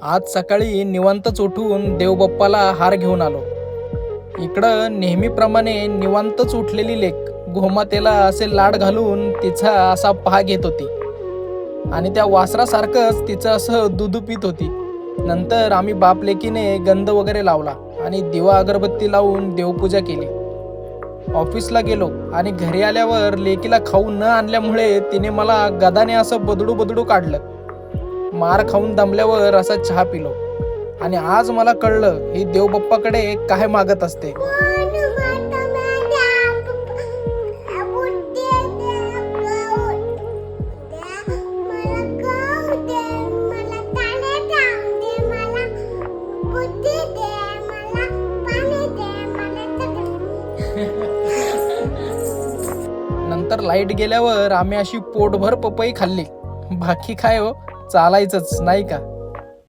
आज सकाळी निवांतच उठून देवबाप्पाला हार घेऊन आलो. इकडं नेहमीप्रमाणे निवांतच उठलेली लेक गोमातेला असे लाड घालून तिचा असा पहा घेत होती आणि त्या वासरासारखंच तिचं असं दूध पित होती. नंतर आम्ही बाप लेकीने गंध वगैरे लावला आणि दिवा अगरबत्ती लावून देवपूजा केली. ऑफिसला गेलो आणि घरी आल्यावर लेकीला खाऊ न आणल्यामुळे तिने मला गदाने असं बदडू काढलं. मार खाऊन दमल्यावर असा चहा पिलो आणि आज मला कळलं ही देवबाप्पाकडे काय मागत असते. नंतर लाईट गेल्यावर आम्ही अशी पोटभर पपई खाल्ली. बाकी काय हो, चालायचंच नाही का.